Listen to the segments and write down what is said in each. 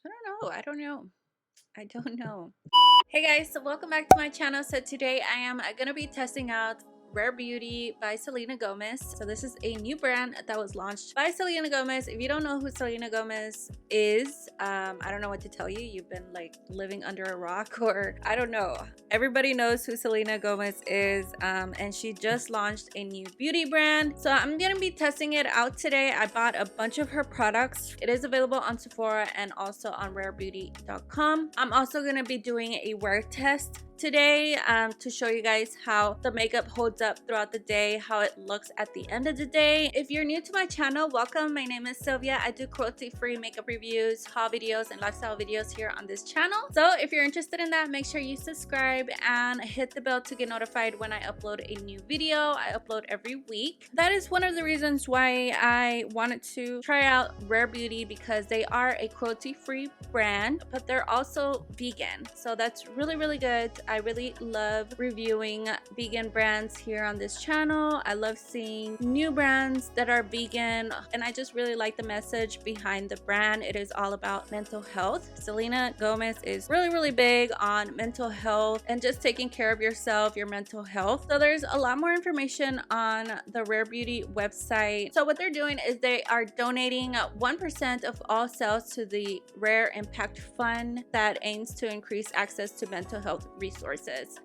I don't know. I don't know. Hey guys, so welcome back to my channel. So today I am gonna be testing out Rare Beauty by Selena Gomez. So this is a new brand that was launched by Selena Gomez. If you don't know who Selena Gomez is, I don't know what to tell you. You've been like living under a rock, or I don't know. Everybody knows who Selena Gomez is, and she just launched a new beauty brand. So I'm gonna be testing it out today. I bought a bunch of her products. It is available on Sephora and also on rarebeauty.com. I'm also gonna be doing a wear test today to show you guys how the makeup holds up throughout the day, how it looks at the end of the day. If you're new to my channel, welcome. My name is Sylvia. I do cruelty-free makeup reviews, haul videos, and lifestyle videos here on this channel. So if you're interested in that, make sure you subscribe and hit the bell to get notified when I upload a new video. I upload every week. That is one of the reasons why I wanted to try out Rare Beauty, because they are a cruelty-free brand, but they're also vegan. So that's really, really good. I really love reviewing vegan brands here on this channel. I love seeing new brands that are vegan, and I just really like the message behind the brand. It is all about mental health. Selena Gomez is really, really big on mental health and just taking care of yourself, your mental health. So there's a lot more information on the Rare Beauty website. So what they're doing is they are donating 1% of all sales to the Rare Impact Fund that aims to increase access to mental health resources.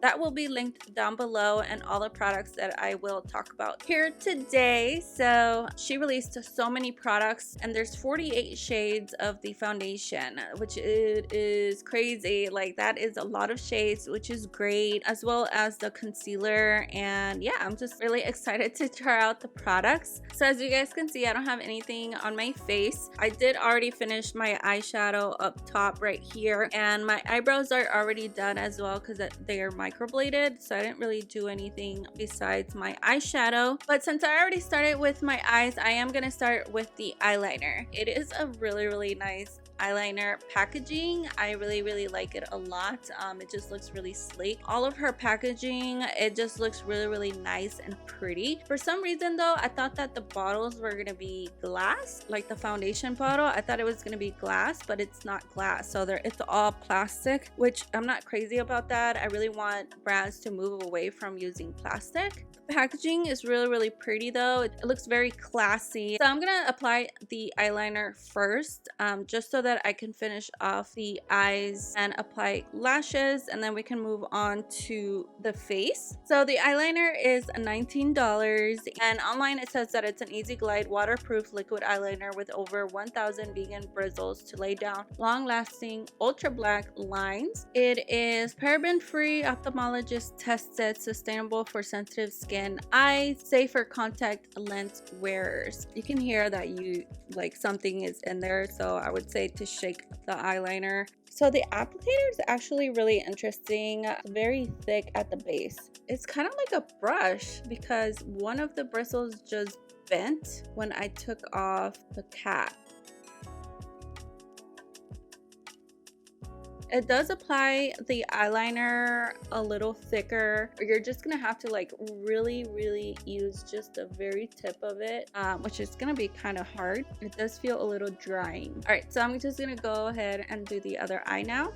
That will be linked down below, and all the products that I will talk about here today. So she released so many products, and there's 48 shades of the foundation, which it is crazy. Like, that is a lot of shades, which is great, as well as the concealer. And yeah, I'm just really excited to try out the products. So as you guys can see, I don't have anything on my face. I did already finish my eyeshadow up top right here, and my eyebrows are already done as well because they are microbladed, so I didn't really do anything besides my eyeshadow. But since I already started with my eyes, I am gonna start with the eyeliner. It is a really, really nice eyeliner packaging. I really, really like it a lot. It just looks really sleek. All of her packaging, it just looks really, really nice and pretty. For some reason though, I thought that the bottles were gonna be glass, like the foundation bottle. I thought it was gonna be glass, but it's not glass. So it's all plastic, which I'm not crazy about that. I really want brands to move away from using plastic. The packaging is really, really pretty though. It looks very classy. So I'm gonna apply the eyeliner first, just so that I can finish off the eyes and apply lashes, and then we can move on to the face. So the eyeliner is $19, and online it says that it's an easy glide waterproof liquid eyeliner with over 1,000 vegan bristles to lay down long-lasting ultra black lines. It is paraben free, ophthalmologist tested, sustainable for sensitive skin, eyes, safe for contact lens wearers. You can hear that something is in there, so I would say to shake the eyeliner. So the applicator is actually really interesting. It's very thick at the base. It's kind of like a brush because one of the bristles just bent when I took off the cap. It does apply the eyeliner a little thicker, or you're just gonna have to like really, really use just the very tip of it, which is gonna be kind of hard. It does feel a little drying. All right, so I'm just gonna go ahead and do the other eye now.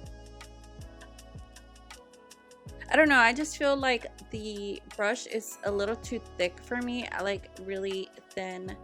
I don't know, I just feel like the brush is a little too thick for me. I like really thin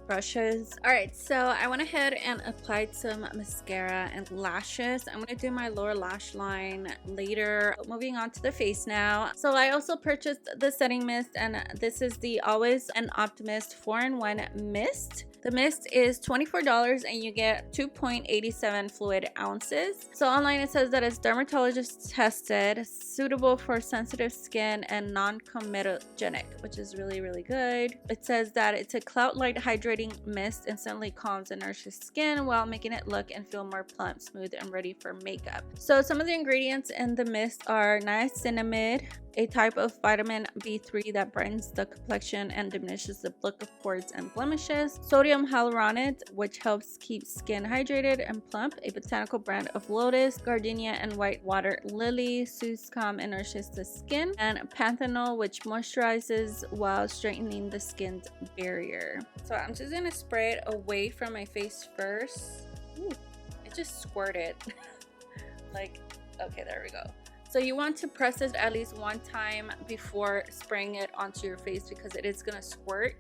brushes. All right, so I went ahead and applied some mascara and lashes. I'm gonna do my lower lash line later. Moving on to the face now. So I also purchased the setting mist, and this is the Always an Optimist 4-in-1 mist. The mist is $24, and you get 2.87 fluid ounces. So online it says that it's dermatologist tested, suitable for sensitive skin, and non-comedogenic, which is really, really good. It says that it's a cloud light hydrating mist, instantly calms and nourishes skin while making it look and feel more plump, smooth, and ready for makeup. So some of the ingredients in the mist are niacinamide, a type of vitamin B3 that brightens the complexion and diminishes the look of pores and blemishes. Sodium hyaluronate, which helps keep skin hydrated and plump. A botanical brand of lotus, gardenia, and white water lily soothes, calm, and nourishes the skin. And panthenol, which moisturizes while straightening the skin's barrier. So I'm just gonna spray it away from my face first. Ooh. It just squirted. Like, okay, there we go. So you want to press it at least one time before spraying it onto your face because it is gonna squirt.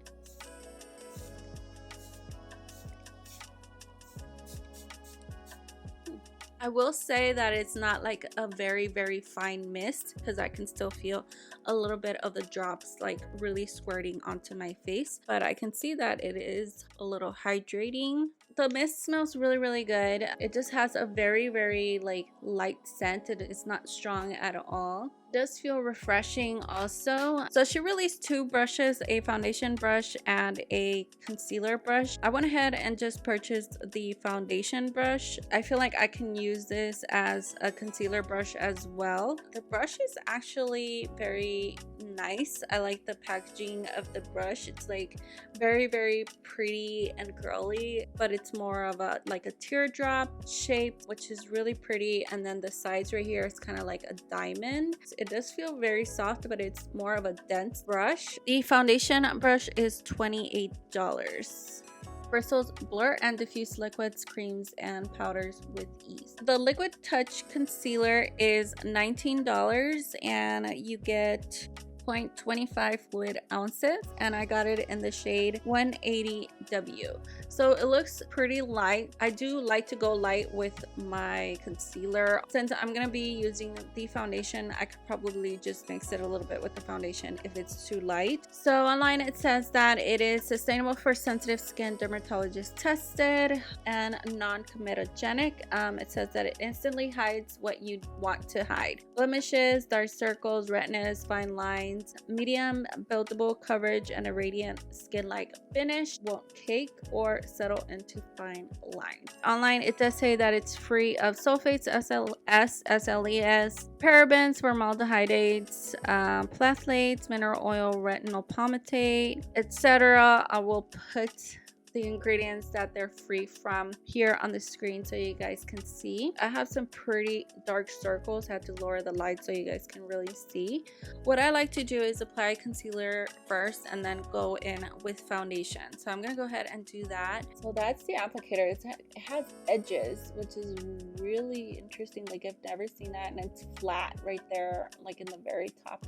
I will say that it's not like a very fine mist because I can still feel a little bit of the drops like really squirting onto my face, but I can see that it is a little hydrating. The mist smells really good. It just has a very like light scent. It is not strong at all. It does feel refreshing also. So she released two brushes, a foundation brush and a concealer brush. I went ahead and just purchased the foundation brush. I feel like I can use this as a concealer brush as well. The brush is actually very nice. I like the packaging of the brush. It's like very pretty and girly, but it's more of a like a teardrop shape, which is really pretty. And then the sides right here is kind of like a diamond. It does feel very soft, but it's more of a dense brush. The foundation brush is $28. Bristles blur and diffuse liquids, creams, and powders with ease. The Liquid Touch Concealer is $19 and you get 0.25 fluid ounces, and I got it in the shade 180W. So it looks pretty light. I do like to go light with my concealer. Since I'm gonna be using the foundation, I could probably just mix it a little bit with the foundation if it's too light. So online it says that it is sustainable for sensitive skin, dermatologist tested, and non-comedogenic. It says that it instantly hides what you want to hide: blemishes, dark circles, retinas, fine lines, medium buildable coverage, and a radiant skin-like finish. Won't cake or settle into fine lines. Online it does say that it's free of sulfates, SLS, SLES, parabens, formaldehydates, phthalates, mineral oil, retinol palmitate, etc. I will put the ingredients that they're free from here on the screen so you guys can see. I have some pretty dark circles. I had to lower the light so you guys can really see. What I like to do is apply concealer first and then go in with foundation. So I'm gonna go ahead and do that. So that's the applicator. It has edges, which is really interesting. Like, I've never seen that, and it's flat right there, like in the very top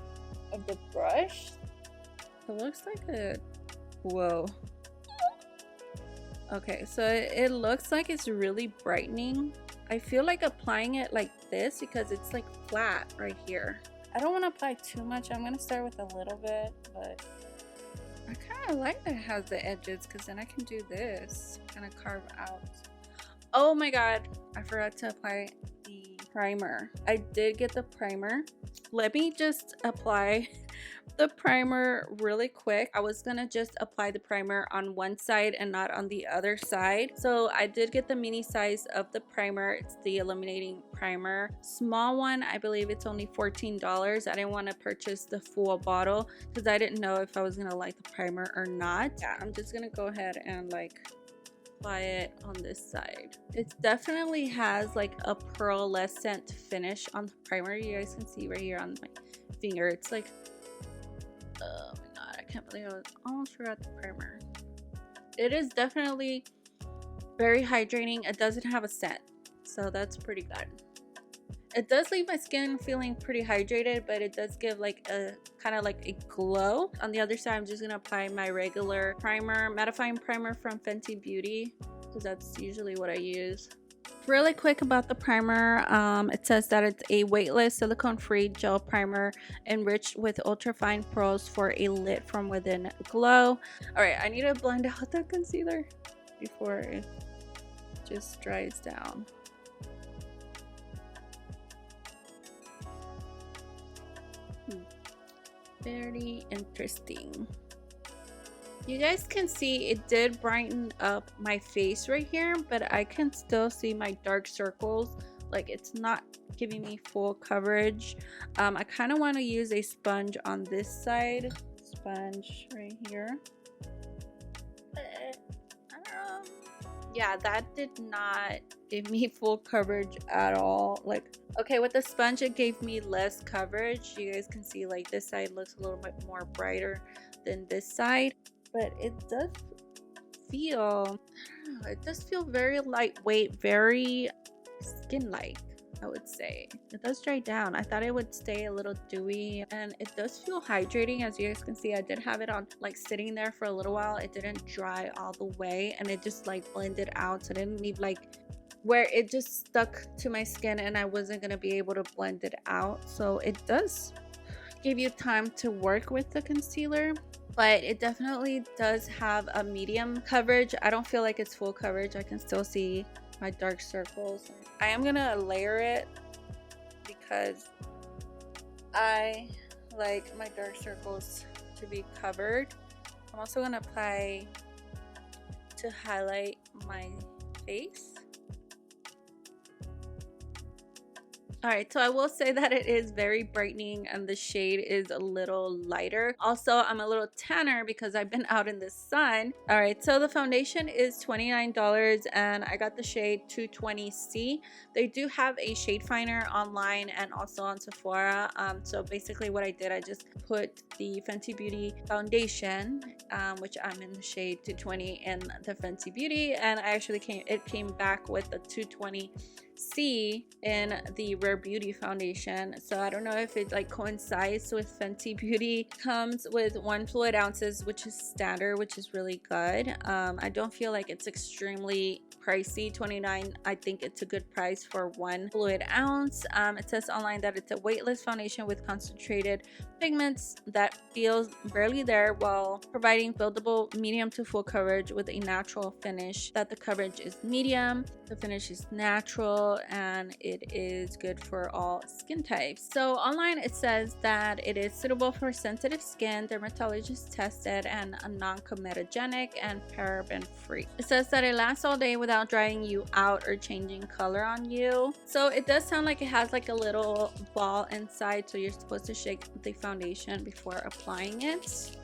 of the brush. It looks like a, whoa. Okay, so it looks like it's really brightening. I feel like applying it like this because it's like flat right here. I don't want to apply too much. I'm going to start with a little bit, but I kind of like that it has the edges because then I can do this, kind of carve out. Oh my god, I forgot to apply the primer. I did get the primer. Let me just apply the primer really quick. I was gonna just apply the primer on one side and not on the other side. So I did get the mini size of the primer. It's the Illuminating primer. Small one, I believe it's only $14. I didn't want to purchase the full bottle because I didn't know if I was gonna like the primer or not. Yeah, I'm just gonna go ahead and like apply it on this side. It definitely has like a pearlescent finish on the primer. You guys can see right here on my finger. It's like, oh my god, I can't believe I was almost forgot the primer. It is definitely very hydrating. It doesn't have a scent, so that's pretty good. It does leave my skin feeling pretty hydrated, but it does give like a kind of like a glow. On the other side, I'm just gonna apply my regular primer, mattifying primer from Fenty Beauty, because that's usually what I use. Really quick about the primer, it says that it's a weightless, silicone-free gel primer enriched with ultrafine pearls for a lit from within glow. All right, I need to blend out the concealer before it just dries down. Very interesting. You guys can see it did brighten up my face right here, but I can still see my dark circles. Like, it's not giving me full coverage. I kind of want to use a sponge on this side. Sponge right here. Yeah, that did not give me full coverage at all. Like, okay, with the sponge it gave me less coverage. You guys can see like this side looks a little bit more brighter than this side, but it does feel, it does feel very lightweight, very skin-like, I would say. It does dry down. I thought it would stay a little dewy, and it does feel hydrating. As you guys can see, I did have it on like sitting there for a little while. It didn't dry all the way, and it just like blended out, so I didn't leave like where it just stuck to my skin and I wasn't gonna be able to blend it out. So it does give you time to work with the concealer, but it definitely does have a medium coverage. I don't feel like it's full coverage. I can still see my dark circles. I am gonna layer it because I like my dark circles to be covered. I'm also gonna apply to highlight my face. Alright, so I will say that it is very brightening and the shade is a little lighter. Also, I'm a little tanner because I've been out in the sun. Alright, so the foundation is $29 and I got the shade 220C. They do have a shade finder online and also on Sephora. So basically what I did, I just put the Fenty Beauty foundation, which I'm in the shade 220 in the Fenty Beauty, and it came back with the 220C in the Rare Beauty foundation. So I don't know if it like coincides with Fenty Beauty. Comes with 1 fluid ounces, which is standard, which is really good. I don't feel like it's extremely pricey. $29, I think it's a good price for 1 fluid ounce. It says online that it's a weightless foundation with concentrated pigments that feels barely there while providing buildable medium to full coverage with a natural finish. That the coverage is medium, the finish is natural, and it is good for all skin types. So online it says that it is suitable for sensitive skin, dermatologist tested, and non-comedogenic and paraben free. It says that it lasts all day without drying you out or changing color on you. So it does sound like it has like a little ball inside, so you're supposed to shake the foundation before applying it.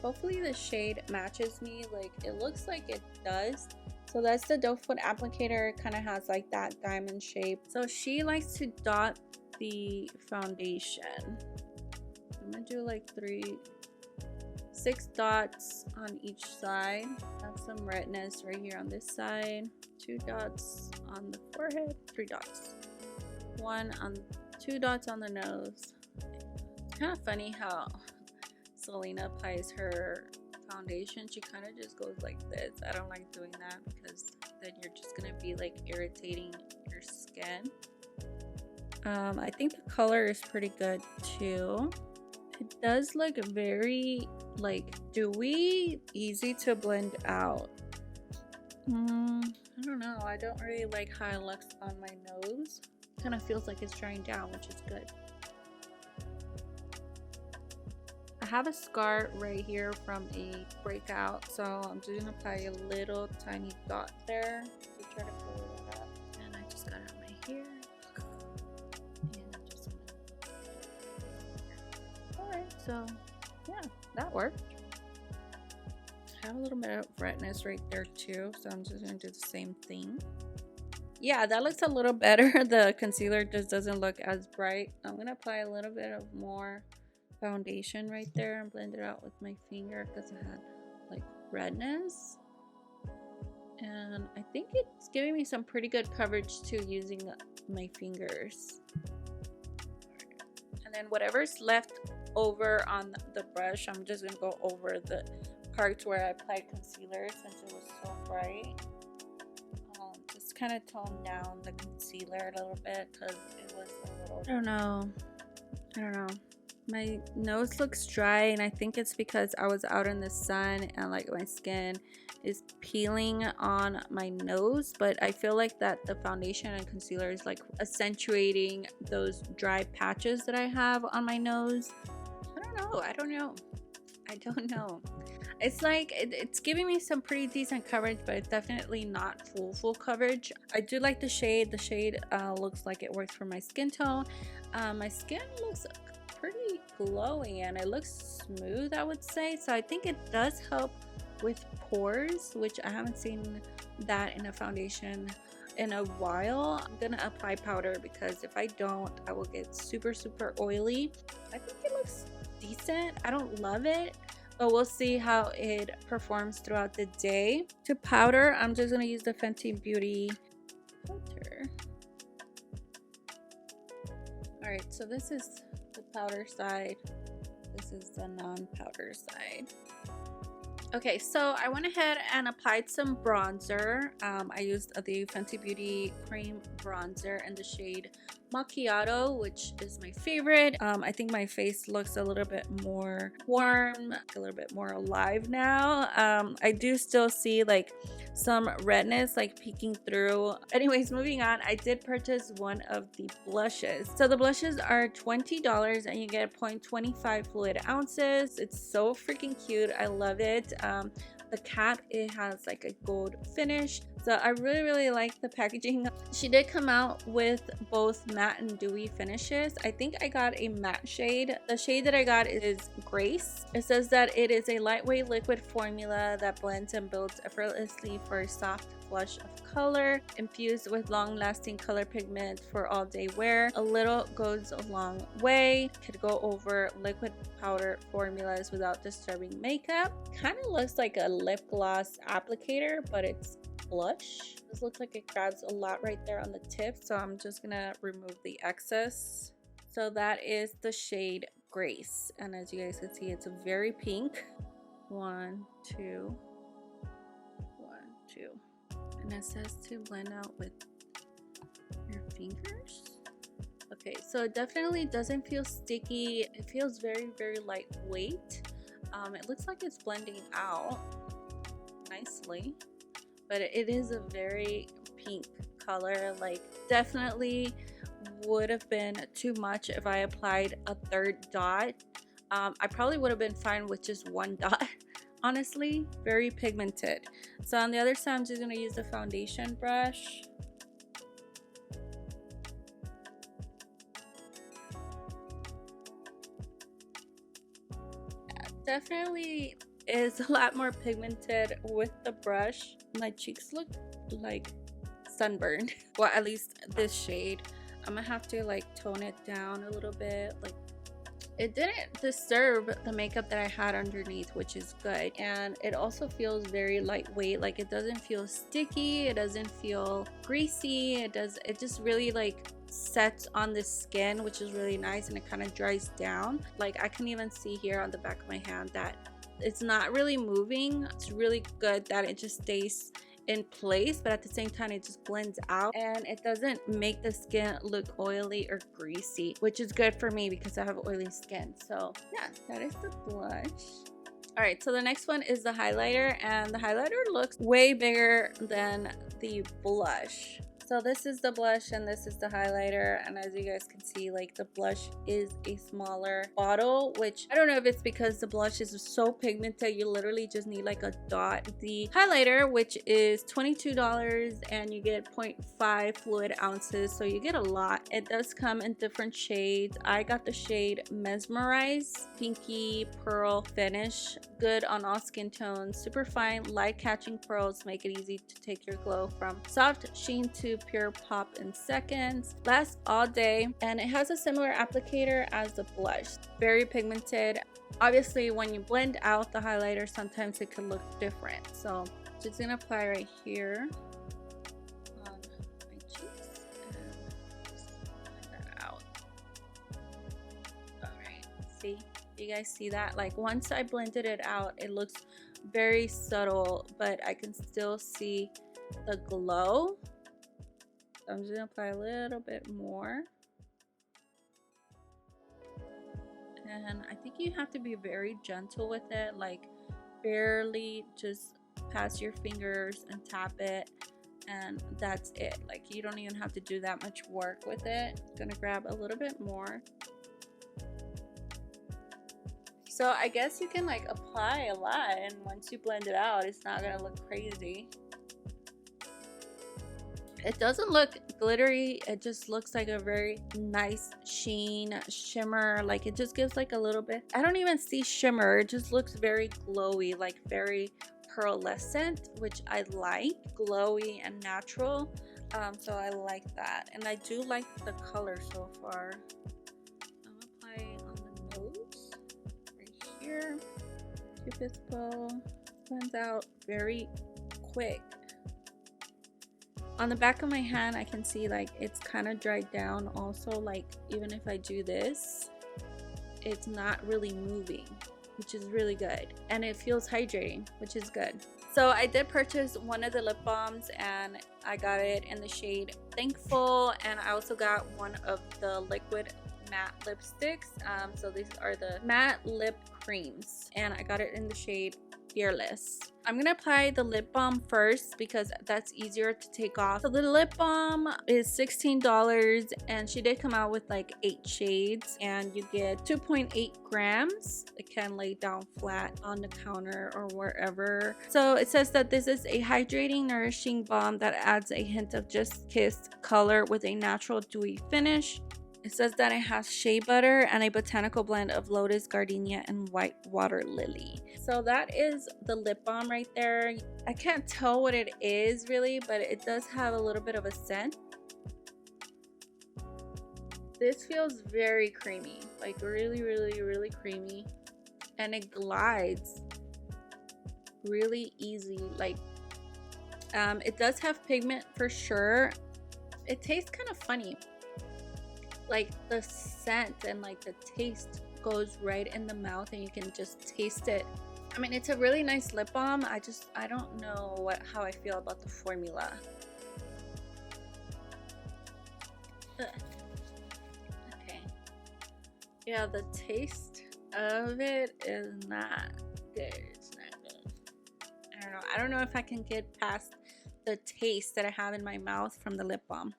Hopefully the shade matches me. Like, it looks like it does. So that's the doe foot applicator. It kind of has like that diamond shape. So she likes to dot the foundation. I'm gonna do like 6 dots on each side. Have some redness right here on this side. 2 dots on the forehead. 3 dots. 2 dots on the nose. It's kind of funny how Selena applies her foundation. She kind of just goes like this. I don't like doing that because then you're just gonna be like irritating your skin. I think the color is pretty good too. It does look very like dewy, easy to blend out. I don't know. I don't really like how it looks on my nose. Kind of feels like it's drying down, which is good. I have a scar right here from a breakout, so I'm just gonna apply a little tiny dot there to try to cover it up. And I just got it on my hair. And I'm just gonna... Alright, so yeah, that worked. I have a little bit of redness right there too, so I'm just gonna do the same thing. Yeah, that looks a little better. The concealer just doesn't look as bright. I'm gonna apply a little bit of more foundation right there and blend it out with my finger because it had like redness, and I think it's giving me some pretty good coverage too using my fingers. And then whatever's left over on the brush, I'm just gonna go over the parts where I applied concealer since it was so bright. Just kind of tone down the concealer a little bit because it was a little, I don't know. My nose looks dry, and I think it's because I was out in the sun and like my skin is peeling on my nose, but I feel like that the foundation and concealer is like accentuating those dry patches that I have on my nose. I don't know. It's like it's giving me some pretty decent coverage, but it's definitely not full coverage. I do like the shade. The shade looks like it works for my skin tone. My skin looks pretty glowing and it looks smooth, I would say. So I think it does help with pores, which I haven't seen that in a foundation in a while. I'm gonna apply powder because if I don't, I will get super oily. I think it looks decent. I don't love it, but we'll see how it performs throughout the day. To powder, I'm just gonna use the Fenty Beauty filter. Alright, so this is the powder side. This is the non-powder side. Okay, so I went ahead and applied some bronzer. I used the Fenty Beauty cream bronzer in the shade Macchiato, which is my favorite. I think my face looks a little bit more warm, a little bit more alive now. I do still see like some redness like peeking through. Anyways, moving on, I did purchase one of the blushes. So the blushes are $20 and you get 0.25 fluid ounces. It's so freaking cute. I love it. The cap, it has like a gold finish, so I really like the packaging. She did come out with both matte and dewy finishes. I think I got a matte shade. The shade that I got is Grace. It says that it is a lightweight liquid formula that blends and builds effortlessly for a soft flush of color, infused with long-lasting color pigment for all-day wear. A little goes a long way. Could go over liquid powder formulas without disturbing makeup. Kind of looks like a lip gloss applicator, but it's blush. This looks like it grabs a lot right there on the tip, so I'm just gonna remove the excess. So that is the shade Grace, and as you guys can see, it's a very pink. 1, 2, 1, 2. And it says to blend out with your fingers. Okay, so it definitely doesn't feel sticky. It feels very lightweight. It looks like it's blending out nicely, but it is a very pink color. Like, definitely would have been too much if I applied a third dot. I probably would have been fine with just one dot. Honestly, very pigmented. So on the other side, I'm just going to use the foundation brush. Yeah, definitely is a lot more pigmented with the brush. My cheeks look like sunburned. Well, at least this shade. I'm gonna have to like tone it down a little bit. Like, it didn't disturb the makeup that I had underneath, which is good. And it also feels very lightweight. Like, it doesn't feel sticky, it doesn't feel greasy. It just really like sets on the skin, which is really nice, and it kind of dries down. Like, I can even see here on the back of my hand that it's not really moving. It's really good that it just stays in place, but at the same time it just blends out and it doesn't make the skin look oily or greasy, which is good for me because I have oily skin. So yeah, that is the blush. All right, so the next one is the highlighter, and the highlighter looks way bigger than the blush. So this is the blush and this is the highlighter, and as you guys can see, like, the blush is a smaller bottle, which I don't know if it's because the blush is so pigmented you literally just need like a dot. The highlighter, which is $22, and you get 0.5 fluid ounces, so you get a lot. It does come in different shades. I got the shade Mesmerize, pinky pearl finish, good on all skin tones, super fine light catching pearls, make it easy to take your glow from soft sheen to pure pop in seconds, lasts all day, and it has a similar applicator as the blush. Very pigmented. Obviously, when you blend out the highlighter, sometimes it can look different, so just gonna apply right here on my cheeks and just blend that out. All right, see, you guys see that? Like, once I blended it out, it looks very subtle, but I can still see the glow. So I'm just gonna apply a little bit more, and I think you have to be very gentle with it, like barely just pass your fingers and tap it, and that's it. Like, you don't even have to do that much work with it. I'm gonna grab a little bit more. So I guess you can like apply a lot, and once you blend it out, it's not gonna look crazy. It doesn't look glittery, it just looks like a very nice sheen, shimmer. Like, it just gives like a little bit, I don't even see shimmer, it just looks very glowy, like very pearlescent, which I like. Glowy and natural, so I like that, and I do like the color so far. I'm applying on the nose right here. Cupid's bow blends out very quick. On the back of my hand, I can see like it's kind of dried down also. Like even if I do this, it's not really moving, which is really good. And it feels hydrating, which is good. So I did purchase one of the lip balms and I got it in the shade Thankful, and I also got one of the liquid matte lipsticks. So these are the matte lip creams and I got it in the shade Fearless. I'm gonna apply the lip balm first because that's easier to take off. So the lip balm is $16 and she did come out with like 8 shades and you get 2.8 grams. It can lay down flat on the counter or wherever. So it says that this is a hydrating, nourishing balm that adds a hint of just kissed color with a natural dewy finish. It says that it has shea butter and a botanical blend of lotus, gardenia, and white water lily. So that is the lip balm right there. I can't tell what it is really, but it does have a little bit of a scent. This feels very creamy, like really, really, really creamy. And it glides really easy. Like, it does have pigment for sure. It tastes kind of funny. Like the scent and like the taste goes right in the mouth and you can just taste it. I mean, it's a really nice lip balm. I don't know how I feel about the formula. Ugh. Okay. Yeah, the taste of it is not good. It's not good. I don't know if I can get past the taste that I have in my mouth from the lip balm.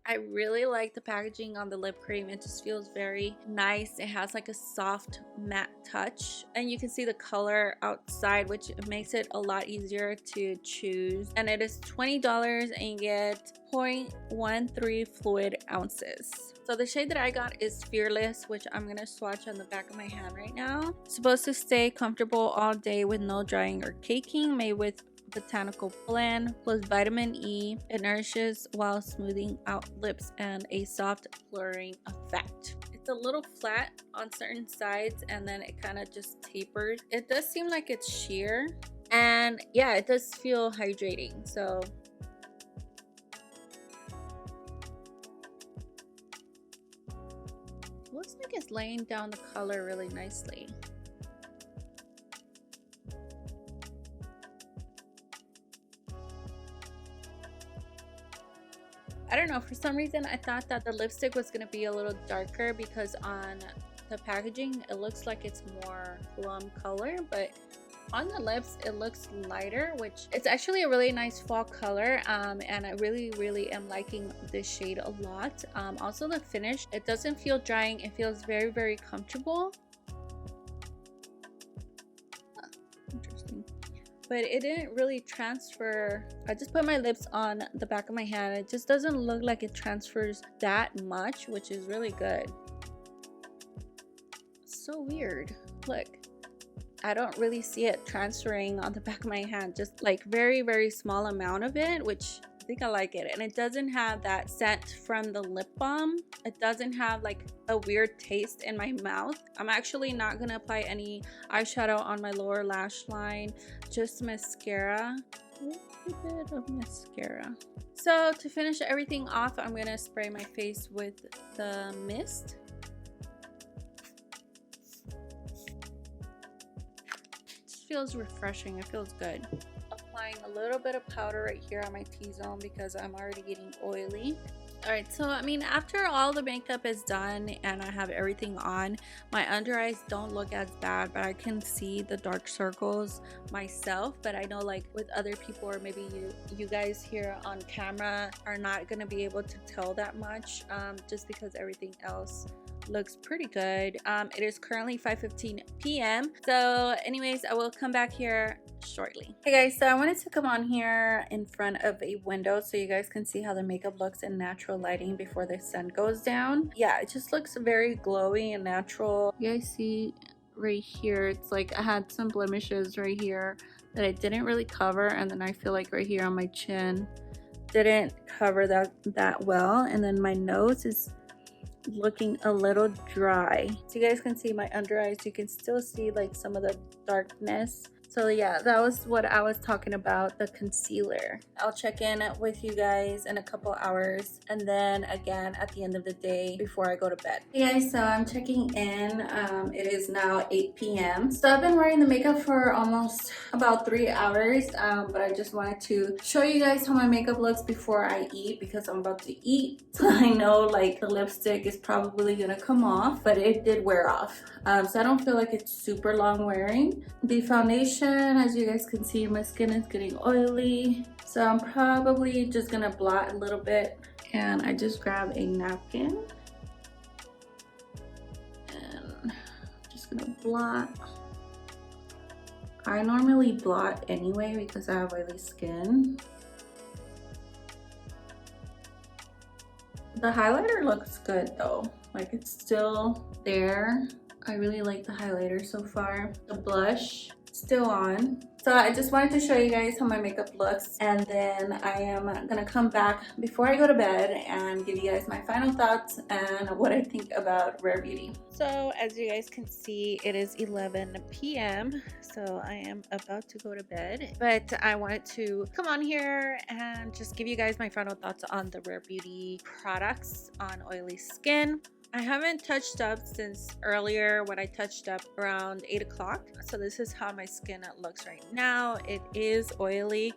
I really like the packaging on the lip cream. It just feels very nice. It has like a soft matte touch and you can see the color outside, which makes it a lot easier to choose. And it is $20 and you get 0.13 fluid ounces. So the shade that I got is Fearless, which I'm gonna swatch on the back of my hand right now. It's supposed to stay comfortable all day with no drying or caking, made with botanical blend plus vitamin E. It nourishes while smoothing out lips and a soft blurring effect. It's a little flat on certain sides and then it kind of just tapers. It does seem like it's sheer and yeah, it does feel hydrating. So looks like it's laying down the color really nicely. I don't know, for some reason I thought that the lipstick was going to be a little darker because on the packaging it looks like it's more plum color, but on the lips it looks lighter, which it's actually a really nice fall color, and I really am liking this shade a lot. Also the finish, it doesn't feel drying, it feels very comfortable. Interesting. But it didn't really transfer. I just put my lips on the back of my hand. It just doesn't look like it transfers that much, which is really good. So weird. Look, I don't really see it transferring on the back of my hand, just like very small amount of it, which I think I like it. And it doesn't have that scent from the lip balm. It doesn't have like a weird taste in my mouth. I'm actually not gonna apply any eyeshadow on my lower lash line, just mascara. A little bit of mascara. So to finish everything off, I'm gonna spray my face with the mist. Feels refreshing. It feels good. Applying a little bit of powder right here on my T-zone because I'm already getting oily. Alright, so I mean, after all the makeup is done and I have everything on, my under eyes don't look as bad, but I can see the dark circles myself. But I know like with other people, or maybe you guys here on camera are not going to be able to tell that much, just because everything else looks pretty good. It is currently 5:15 p.m. so anyways, I will come back here shortly. Hey guys, so I wanted to come on here in front of a window so you guys can see how the makeup looks in natural lighting before the sun goes down. Yeah, it just looks very glowy and natural. You guys see right here, it's like I had some blemishes right here that I didn't really cover, and then I feel like right here on my chin didn't cover that well, and then my nose is looking a little dry. So you guys can see my under eyes, you can still see like some of the darkness So yeah, that was what I was talking about, the concealer. I'll check in with you guys in a couple hours, and then again at the end of the day before I go to bed. Hey guys, so I'm checking in. It is now 8 p.m. So I've been wearing the makeup for almost about 3 hours, but I just wanted to show you guys how my makeup looks before I eat, because I'm about to eat. So I know like the lipstick is probably gonna come off, but it did wear off. So I don't feel like it's super long wearing. The foundation, as you guys can see, my skin is getting oily. So I'm probably just gonna blot a little bit. And I just grab a napkin. And just gonna blot. I normally blot anyway because I have oily skin. The highlighter looks good though. Like it's still there. I really like the highlighter so far. The blush, still on. So I just wanted to show you guys how my makeup looks, and then I am gonna come back before I go to bed and give you guys my final thoughts and what I think about Rare Beauty. So as you guys can see, it is 11 p.m. So I am about to go to bed, but I wanted to come on here and just give you guys my final thoughts on the Rare Beauty products on oily skin. I haven't touched up since earlier when I touched up around 8 o'clock. So this is how my skin looks right now. It is oily.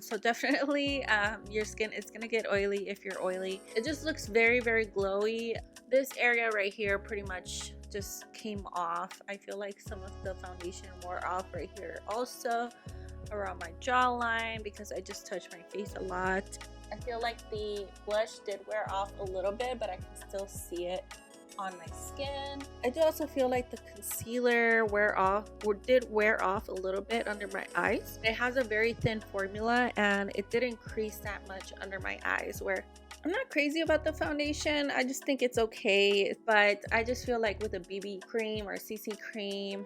So definitely your skin is going to get oily if you're oily. It just looks very, very glowy. This area right here pretty much just came off. I feel like some of the foundation wore off right here also around my jawline because I just touched my face a lot. I feel like the blush did wear off a little bit, but I can still see it on my skin. I do also feel like the concealer did wear off a little bit under my eyes. It has a very thin formula and it didn't crease that much under my eyes, where I'm not crazy about the foundation. I just think it's okay, but I just feel like with a BB cream or CC cream,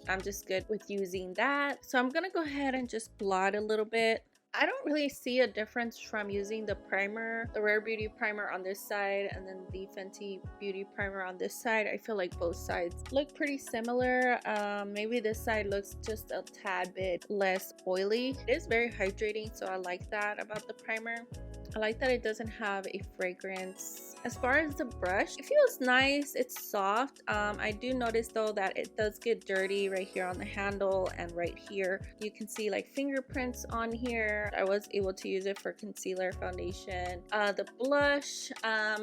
I'm just good with using that. So I'm gonna go ahead and just blot a little bit. I don't really see a difference from using the primer, the Rare Beauty primer on this side and then the Fenty Beauty primer on this side. I feel like both sides look pretty similar. Maybe this side looks just a tad bit less oily. It is very hydrating, so I like that about the primer. I like that it doesn't have a fragrance. As far as the brush, it feels nice. It's soft. I do notice though that it does get dirty right here on the handle and right here. You can see like fingerprints on here. I was able to use it for concealer, foundation. The blush,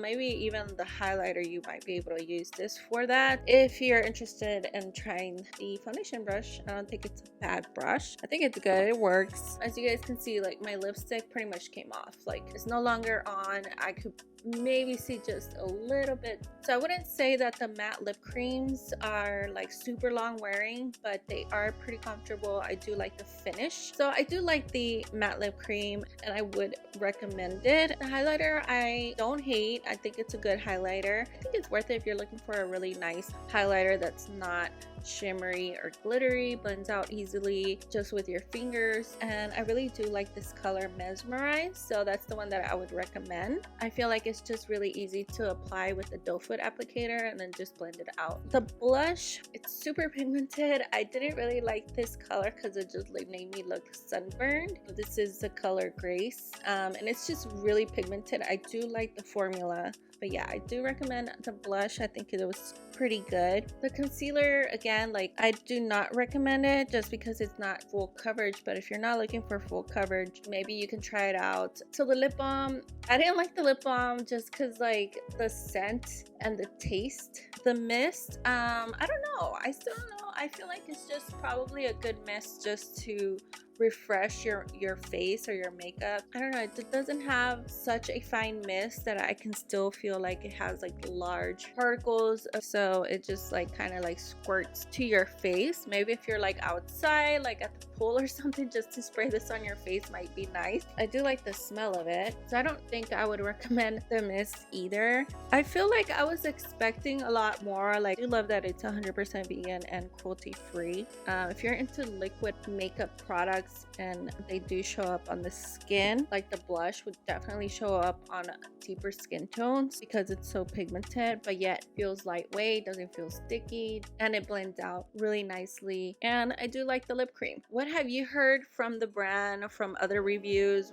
maybe even the highlighter, you might be able to use this for that. If you're interested in trying the foundation brush, I don't think it's a bad brush. I think it's good. It works. As you guys can see, like my lipstick pretty much came off. Like it's no longer on. I could maybe see just a little bit. So I wouldn't say that the matte lip creams are like super long wearing, but they are pretty comfortable. I do like the finish. So I do like the matte lip cream and I would recommend it. The highlighter I don't hate. I think it's a good highlighter. I think it's worth it if you're looking for a really nice highlighter that's not shimmery or glittery, blends out easily just with your fingers. And I really do like this color Mesmerize, so that's the one that I would recommend. I feel like it's just really easy to apply with the doe foot applicator and then just blend it out. The blush, it's super pigmented. I didn't really like this color because it just like made me look sunburned. This is the color Grace, and it's just really pigmented. I do like the formula, but yeah, I do recommend the blush. I think it was pretty good. The concealer, again, like I do not recommend it just because it's not full coverage, but if you're not looking for full coverage, maybe you can try it out. So the lip balm, I didn't like the lip balm just because like the scent and the taste. The mist, I don't know. I still don't know. I feel like it's just probably a good mist just to refresh your face or your makeup. I don't know, it doesn't have such a fine mist that I can still feel like it has like large particles, so it just like kind of like squirts to your face. Maybe if you're like outside, like at the pool or something, just to spray this on your face might be nice. I do like the smell of it, so I don't think I would recommend the mist either. I feel like I was expecting a lot more. Like I do love that it's 100% vegan and cruelty free. If you're into liquid makeup products, products and they do show up on the skin. Like the blush would definitely show up on deeper skin tones because it's so pigmented, but yet feels lightweight, doesn't feel sticky, and it blends out really nicely. And I do like the lip cream. What have you heard from the brand, from other reviews?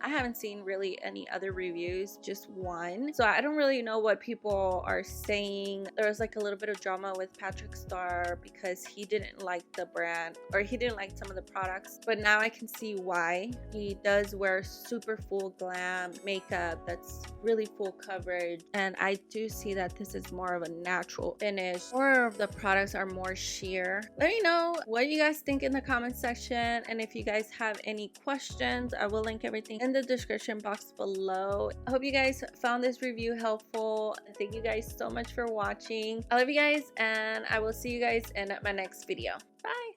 I haven't seen really any other reviews, just one. So I don't really know what people are saying. There was like a little bit of drama with Patrick Star because he didn't like the brand, or he didn't like some of the products, but now I can see why. He does wear super full glam makeup that's really full coverage, and I do see that this is more of a natural finish, or of the products are more sheer. Let me know what you guys think in the comment section, and if you guys have any questions, I will link everything in the description box below. I hope you guys found this review helpful. Thank you guys so much for watching. I love you guys, and I will see you guys in my next video. Bye.